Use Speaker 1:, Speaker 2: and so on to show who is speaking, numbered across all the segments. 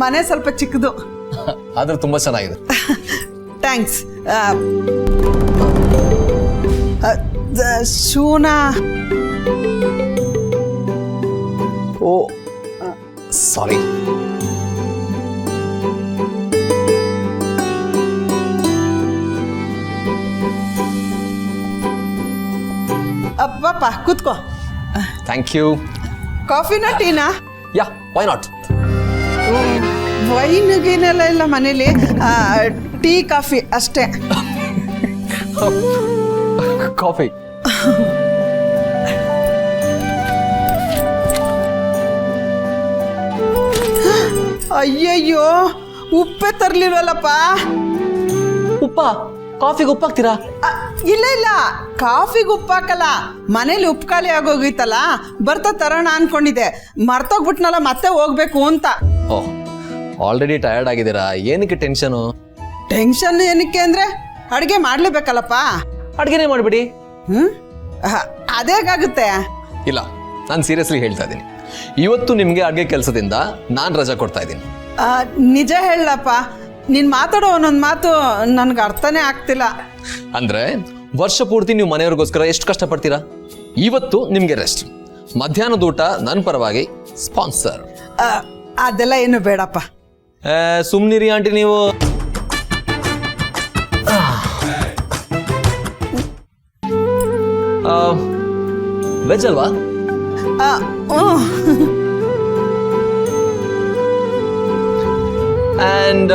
Speaker 1: ಮನೆ ಸ್ವಲ್ಪ ಚಿಕ್ಕದು.
Speaker 2: ಆದ್ರೆ ತುಂಬಾ ಚೆನ್ನಾಗಿದೆ.
Speaker 1: ಥ್ಯಾಂಕ್ಸ್. ಶೂನಾ.
Speaker 2: ಓ ಸಾರಿ.
Speaker 1: ಅಪ್ಪಪ್ಪ ಕೂತ್ಕೋ.
Speaker 2: Thank you.
Speaker 1: ಕಾಫಿನಾ ಟೀನಾ?
Speaker 2: Yeah, why not.
Speaker 1: ವೈನ್ ಗೀನೆಲ್ಲ ಇಲ್ಲ ಮನೇಲಿ. ಟೀ ಕಾಫಿ ಅಷ್ಟೇ.
Speaker 2: ಕಾಫಿ.
Speaker 1: ಅಯ್ಯಯ್ಯೋ, ಉಪ್ಪೇ ತರ್ಲಿಲ್ವಲ್ಲಪ್ಪ.
Speaker 2: ಉಪ್ಪ? ಕಾಫಿಗೆ ಉಪ್ಪಾಕ್ತೀರಾ?
Speaker 1: ಇಲ್ಲ ಇಲ್ಲ, ಕಾಫಿಗೆ ಉಪ್ಪಾಕಲ್ಲ. ಮನೇಲಿ ಉಪ್ಪು ಖಾಲಿ ಆಗೋಗಿತ್ತಲ್ಲ, ಬರ್ತಾ ತರೋಣ ಅನ್ಕೊಂಡಿದ್ದೆ. ಮರ್ತೋಗ್ಬಿಟ್ನಲ್ಲ, ಮತ್ತೆ ಹೋಗ್ಬೇಕು ಅಂತ.
Speaker 2: ಓಹ್, ಆಲ್ರೆಡಿ ಟಯರ್ಡ್ ಆಗಿದ್ದೀರಾ, ಏನಕ್ಕೆ ಟೆನ್ಷನು?
Speaker 1: ಟೆನ್ಷನ್ ಏನಕ್ಕೆ ಅಂದ್ರೆ ಅಡುಗೆ ಮಾಡ್ಲೇಬೇಕಲ್ಲಪ್ಪ.
Speaker 2: ಅಡ್ಗೆನೇ ಮಾಡಿಬಿಡಿ.
Speaker 1: ಅದೇಗಾಗುತ್ತೆ?
Speaker 2: ಇಲ್ಲ, ನಾನು ಸೀರಿಯಸ್ಲಿ ಹೇಳ್ತಾ ಇದ್ದೀನಿ. ಇವತ್ತು ನಿಮಗೆ ಅಡುಗೆ ಕೆಲಸದಿಂದ ನಾನು ರಜಾ ಕೊಡ್ತಾ ಇದ್ದೀನಿ.
Speaker 1: ನಿಜ ಹೇಳಪ್ಪ, ನೀನು ಮಾತಾಡೋ ಒಂದೊಂದು ಮಾತು ನನಗೆ ಅರ್ಥನೇ ಆಗ್ತಿಲ್ಲ.
Speaker 2: ಅಂದ್ರೆ ವರ್ಷ ಪೂರ್ತಿ ನೀವು ಮನೆಯವ್ರಿಗೋಸ್ಕರ ಎಷ್ಟು ಕಷ್ಟಪಡ್ತೀರಾ? ಇವತ್ತು ನಿಮಗೆ ರೆಸ್ಟ್. ಮಧ್ಯಾಹ್ನದ ಊಟ ನನ್ನ ಪರವಾಗಿ ಸ್ಪಾನ್ಸರ್.
Speaker 1: ಅದೆಲ್ಲ ಏನು ಬೇಡಪ್ಪ.
Speaker 2: ಸುಮ್ನಿರಿ ಆಂಟಿ ನೀವು. ವೆಜ್ ಅಲ್ವಾ? And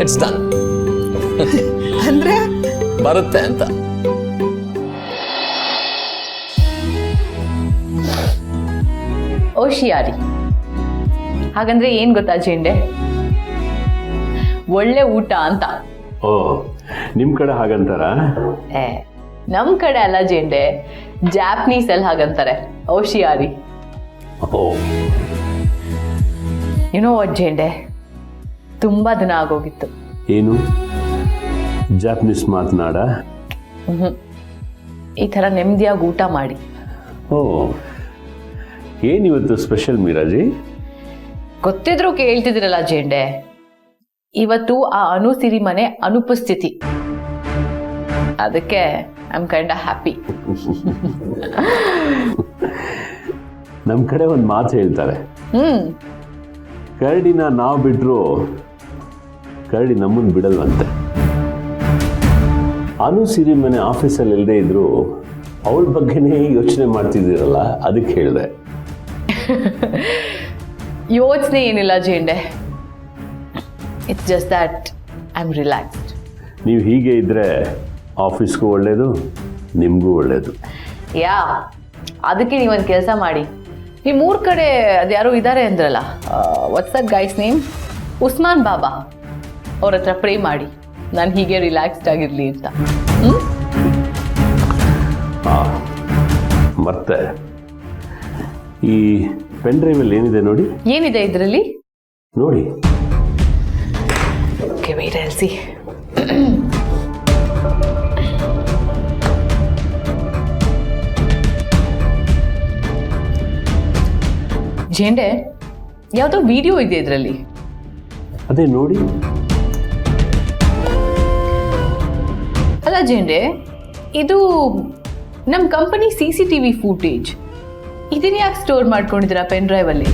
Speaker 2: it's done.
Speaker 1: ಅಂದ್ರೆ
Speaker 2: ಬರುತ್ತೆ ಅಂತ.
Speaker 3: ಓಶಿಯಾರಿ. ಹಾಗಂದ್ರೆ ಏನ್ ಗೊತ್ತಾ ಜೇಂಡೆ? ಒಳ್ಳೆ ಊಟ ಅಂತ.
Speaker 4: ಓ, ನಿಮ್ ಕಡೆ ಹಾಗಂತಾರ?
Speaker 3: ನಮ್ ಕಡೆ ಅಲ್ಲ ಜೇಂಡೆ, ಜಾಪನೀಸ್ ಅಲ್ಲಿ ಹಾಗಂತಾರೆ, ಓಶಿಯಾರಿ.
Speaker 4: ಓ,
Speaker 3: ಯುನೋ ವಾಟ್ ಜೇಂಡೆ, ತುಂಬಾ ದಿನ ಆಗೋಗಿತ್ತು.
Speaker 4: ಏನು ಜಾಪನೀಸ್ ಮಾತನಾಡ?
Speaker 3: ಈ ಥರ ನೆಮ್ಮದಿಯಾಗಿ ಊಟ ಮಾಡಿ.
Speaker 4: ಓ, ಏನಿವತ್ತು ಸ್ಪೆಷಲ್ ಮೀರಾಜಿ?
Speaker 3: ಗೊತ್ತಿದ್ರು ಕೇಳ್ತಿದಿರಲ್ಲ ಜೇಂಡೆ, ಇವತ್ತು ಆ ಅನುಸಿರಿ ಮನೆ ಅನುಪಸ್ಥಿತಿ. ಅದಕ್ಕೆ I am kind of happy.
Speaker 4: ನಮ್ ಕಡೆ ಒಂದು ಮಾತು ಹೇಳ್ತಾರೆ, ಕರಡಿನ ನಾವು ಬಿಟ್ರು ಕರಡಿ ನಮ್ಮನ್ನು ಬಿಡಲ್ವಂತೆ. ಅನುಸಿರಿ ಮನೆ ಆಫೀಸಲ್ಲಿ ಇಲ್ಲದೆ ಇದ್ರು ಅವಳ ಬಗ್ಗೆನೇ ಯೋಚನೆ ಮಾಡ್ತಿದ್ದೀರಲ್ಲ, ಅದಕ್ಕೆ ಹೇಳಿದೆ.
Speaker 3: ಯೋಚನೆ ಏನಿಲ್ಲ Jende, it's just that I am relaxed.
Speaker 4: ನೀವು ಹೀಗೆ ಇದ್ರೆ ಆಫೀಸ್ಗೂ ಒಳ್ಳೇದು, ನಿಮಗೂ ಒಳ್ಳೇದು.
Speaker 3: ಯಾ, ಅದಕ್ಕೆ ನೀವೊಂದು ಕೆಲಸ ಮಾಡಿ. ನಿಮ್ಮ ಊರ ಕಡೆ ಅದ್ಯಾರೋ ಇದ್ದಾರೆ ಅಂದ್ರಲ್ಲ, what's that guy's name? Usman Baba. ಅವ್ರ ಹತ್ರ ಪ್ರೇ ಮಾಡಿ, ನಾನು ಹೀಗೆ ರಿಲ್ಯಾಕ್ಸ್ಡ್ ಆಗಿರಲಿ ಅಂತ.
Speaker 4: ಮತ್ತೆ ಈ ಪೆನ್ ಡ್ರೈವಲ್ಲಿ ಏನಿದೆ ನೋಡಿ.
Speaker 3: ಏನಿದೆ ಇದರಲ್ಲಿ?
Speaker 4: ನೋಡಿ.
Speaker 3: Okay, wait I will see. Jende, ಯಾವುದೋ ವಿಡಿಯೋ ಇದೆ ಇದರಲ್ಲಿ.
Speaker 4: ಅದೇ ನೋಡಿ.
Speaker 3: ಅಲ್ಲ ಜೇಂಡೆ, ಇದು ನಮ್ಮ ಕಂಪನಿ CCTV ಫೂಟೇಜ್. ಇದನ್ನ ಯಾಕೆ ಸ್ಟೋರ್ ಮಾಡ್ಕೊಂಡಿದ್ದೀರಾ ಪೆನ್ ಡ್ರೈವ್ ಅಲ್ಲಿ?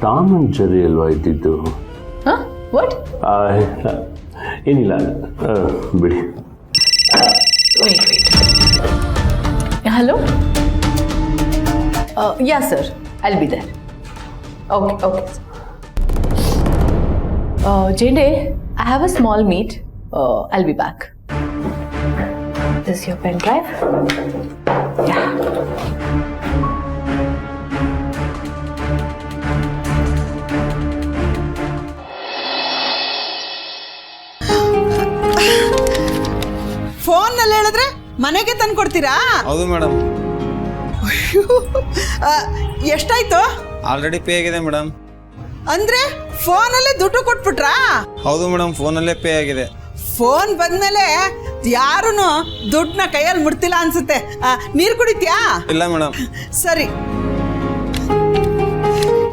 Speaker 4: ಟಾಮ್ ಅಂಡ್ ಜೆರ್ರಿ ಅಲ್ವಾ ಇದ್ದಿದ್ದು?
Speaker 3: ವಾಟ್?
Speaker 4: ಏನಿಲ್ಲ, ಬಿಡಿ.
Speaker 3: Hello, yeah sir, I'll be there. Okay okay. Jende, I have a small meet. I'll be back. This is your pen drive? Yeah.
Speaker 1: ಫೋನ್ನಲ್ಲಿ ಹೇಳಿದ್ರೆ ಮನೆಗೆ ತಂದು ಕೊಡ್ತೀರಾ?
Speaker 5: ಹೌದು ಮೇಡಮ್.
Speaker 1: ಎಷ್ಟಾಯ್ತು?
Speaker 5: ಆಲ್ರೆಡಿ ಪೇ ಆಗಿದೆ ಮೇಡಮ್.
Speaker 1: ಅಂದ್ರೆ ಫೋನಲ್ಲೇ ದುಡ್ಡು ಕೊಟ್ಬಿಟ್ರಾ?
Speaker 5: ಹೌದು ಮೇಡಮ್, ಫೋನಲ್ಲೇ ಪೇ ಆಗಿದೆ.
Speaker 1: ಫೋನ್ ಬಂದ್ಮೇಲೆ ಯಾರೂ ದುಡ್ಡನ್ನ ಕೈಯಲ್ಲಿ ಮುಡ್ತಿಲ್ಲ ಅನ್ಸುತ್ತೆ. ನೀರು ಕುಡಿತ್ಯಾ?
Speaker 5: ಇಲ್ಲ ಮೇಡಮ್.
Speaker 1: ಸರಿ,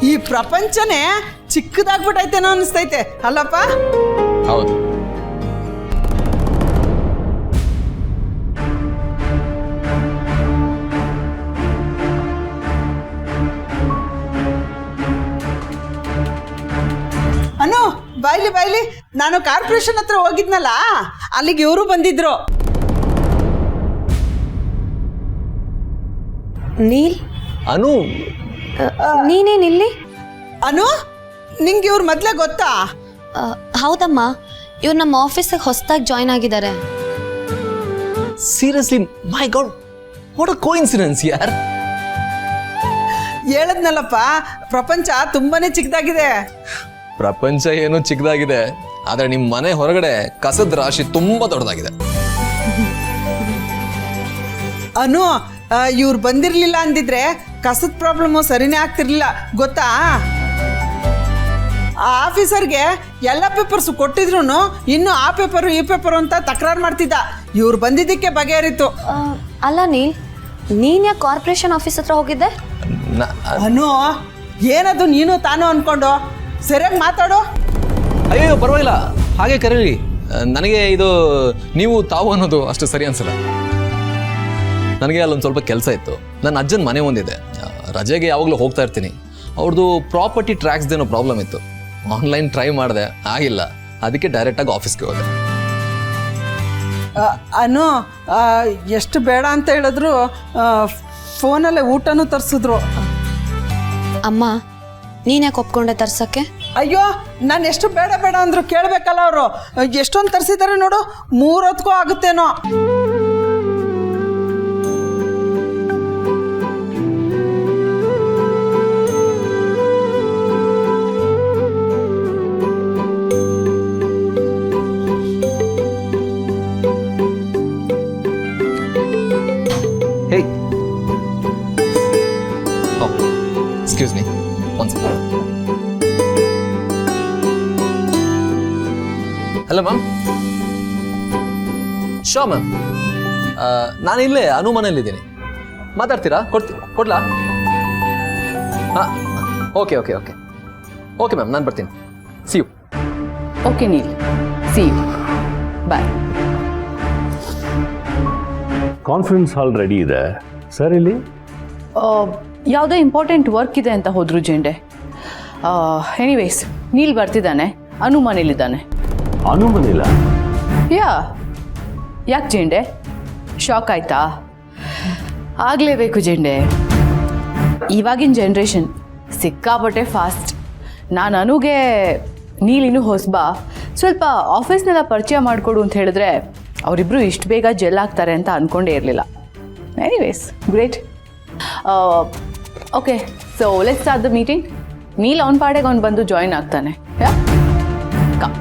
Speaker 1: ಈ ಪ್ರಪಂಚನೇ ಚಿಕ್ಕದಾಗ್ಬಿಟ್ಟೈತೇನೋ ಅನಿಸ್ತೈತೆ ಅಲ್ಲಪ್ಪ.
Speaker 2: ಹೌದು.
Speaker 1: ಅನು ಬಾಯ್ಲಿ ನಾನು ಕಾರ್ಪೊರೇಷನ್ ಹತ್ರ ಹೋಗಿದ್ನಲ್ಲ, ಅಲ್ಲಿಗೆ ಇವರು ಬಂದಿದ್ರು.
Speaker 6: ನೀಲ್,
Speaker 2: ಅನು,
Speaker 6: ನೀನೇನಿಲ್ಲಿ?
Speaker 1: ಅನು, ನಿಂಗೆ ಇವ್ರ ಮೊದ್ಲೇ ಗೊತ್ತಾ?
Speaker 6: ಹೌದಮ್ಮ, ಇವ್ರು ನಮ್ಮ ಆಫೀಸಿಗೆ ಹೊಸದಾಗಿ ಜಾಯ್ನ್ ಆಗಿದ್ದಾರೆ.
Speaker 2: Seriously my god, what a coincidence ಯಾರ್.
Speaker 1: ಹೇಳದ್ನಲ್ಲಪ್ಪ, ಪ್ರಪಂಚ ತುಂಬಾನೇ ಚಿಕ್ಕದಾಗಿದೆ.
Speaker 2: ಪ್ರಪಂಚ ಏನೋ ಚಿಕ್ಕದಾಗಿದೆ, ಆದ್ರೆ ನಿಮ್ಮ ಮನೆ ಹೊರಗಡೆ ಕಸದ ರಾಶಿ ತುಂಬಾ ದೊಡ್ಡದಾಗಿದೆ.
Speaker 1: ಅನು, ಇವ್ರು ಬಂದಿರ್ಲಿಲ್ಲ ಅಂದಿದ್ರೆ ಕಸದ ಪ್ರಾಬ್ಲಮ್ಮು ಸರಿನೇ ಆಗ್ತಿರ್ಲಿಲ್ಲ ಗೊತ್ತಾ? ಆ ಆಫೀಸರ್ಗೆ ಎಲ್ಲ ಪೇಪರ್ಸ್ ಕೊಟ್ಟಿದ್ರು ಇನ್ನು ಆ ಪೇಪರು ಈ ಪೇಪರು ಅಂತ ತಕರಾರು ಮಾಡ್ತಿದ್ದ. ಇವ್ರು ಬಂದಿದ್ದಕ್ಕೆ ಬಗೆಹರಿತು.
Speaker 6: ಅಲ್ಲ ನೀಲ್, ನೀನ್ ಯಾಕೆ ಕಾರ್ಪೊರೇಷನ್ ಆಫೀಸ್ ಹತ್ರ ಹೋಗಿದ್ದೆ?
Speaker 1: ಅನು, ಏನದು ನೀನು ತಾನು ಅನ್ಕೊಂಡು? ಸರಿಯಾಗಿ ಮಾತಾಡು.
Speaker 2: ಅಯ್ಯೋ ಪರವಾಗಿಲ್ಲ, ಹಾಗೆ ಕರೀಲಿ. ನನಗೆ ಇದು ನೀವು ತಾವು ಅನ್ನೋದು ಅಷ್ಟು ಸರಿ ಅನ್ಸಲ್ಲ. ನನಗೆ ಅಲ್ಲೊಂದು ಸ್ವಲ್ಪ ಕೆಲಸ ಇತ್ತು. ನನ್ನ ಅಜ್ಜನ ಮನೆ ಒಂದಿದೆ, ರಜೆಗೆ ಯಾವಾಗಲೂ ಹೋಗ್ತಾ ಇರ್ತೀನಿ. ಅವ್ರದ್ದು ಪ್ರಾಪರ್ಟಿ ಟ್ರ್ಯಾಕ್ಸ್ದೇನೋ ಪ್ರಾಬ್ಲಮ್ ಇತ್ತು. ಆನ್ಲೈನ್ ಟ್ರೈ ಮಾಡಿದೆ, ಆಗಿಲ್ಲ. ಅದಕ್ಕೆ ಡೈರೆಕ್ಟಾಗಿ ಆಫೀಸ್ಗೆ ಹೋದೆ.
Speaker 1: ಅನು, ಎಷ್ಟು ಬೇಡ ಅಂತ ಹೇಳಿದ್ರು ಫೋನಲ್ಲೇ ಊಟನೂ ತರಿಸಿದ್ರು.
Speaker 6: ಅಮ್ಮ, ನೀನ್ ಯಾಕೆ ಒಪ್ಕೊಂಡೆ ತರ್ಸಕ್ಕೆ?
Speaker 1: ಅಯ್ಯೋ, ನಾನು ಎಷ್ಟು ಬೇಡ ಬೇಡ ಅಂದ್ರು ಕೇಳಬೇಕಲ್ಲ ಅವರು. ಎಷ್ಟೊಂದು ತರಿಸಿದ್ದಾರೆ ನೋಡು, 3 ಹೊತ್ತಿಗೂ ಆಗುತ್ತೇನೋ.
Speaker 2: Hey. Oh, excuse me. One second. Hello, ma'am. Sure, ma'am. ನಾನು ಇಲ್ಲೇ ಅನು ಮನೆಯಲ್ಲಿದ್ದೀನಿ. ಮಾತಾಡ್ತೀರಾ? ಕೊಡ್ಲಾ? ಹಾಂ, ಓಕೆ ಮ್ಯಾಮ್, ನಾನು ಬರ್ತೀನಿ. See you.
Speaker 3: Okay Neel, see you, bye.
Speaker 4: Conference hall ready ಇದೆ ಸರ್. ಇಲ್ಲಿ
Speaker 3: ಯಾವುದೋ ಇಂಪಾರ್ಟೆಂಟ್ ವರ್ಕ್ ಇದೆ ಅಂತ ಹೋದ್ರು ಜೆಂಡೆ. ಎನಿವೇಸ್, ನೀಲ್ ಬರ್ತಿದ್ದಾನೆ, ಅನು ಮನೇಲಿದ್ದಾನೆ.
Speaker 4: ಅನು ಮನೇಲ?
Speaker 3: ಯಾಕೆ ಜೆಂಡೆ, ಶಾಕ್ ಆಯ್ತಾ? ಆಗಲೇಬೇಕು ಜೆಂಡೆ, ಇವಾಗಿನ ಜನ್ರೇಷನ್ ಸಿಕ್ಕಾಪಟ್ಟೆ ಫಾಸ್ಟ್. ನಾನು ಅನುಗೆ ನೀಲಿನ್ನೂ ಹೊಸಬಾ, ಸ್ವಲ್ಪ ಆಫೀಸ್ನೆಲ್ಲ ಪರಿಚಯ ಮಾಡಿಕೊಡು ಅಂತ ಹೇಳಿದ್ರೆ ಅವರಿಬ್ಬರು ಇಷ್ಟು ಬೇಗ ಜೆಲ್ ಆಗ್ತಾರೆ ಅಂತ ಅಂದ್ಕೊಂಡೇ ಇರಲಿಲ್ಲ. Anyways, great. Okay, so let's start the meeting. Neel ಅವ್ನ ಪಾಡೆಗೆ ಅವ್ನು ಬಂದು ಜಾಯಿನ್ ಆಗ್ತಾನೆ. ಕಮ್.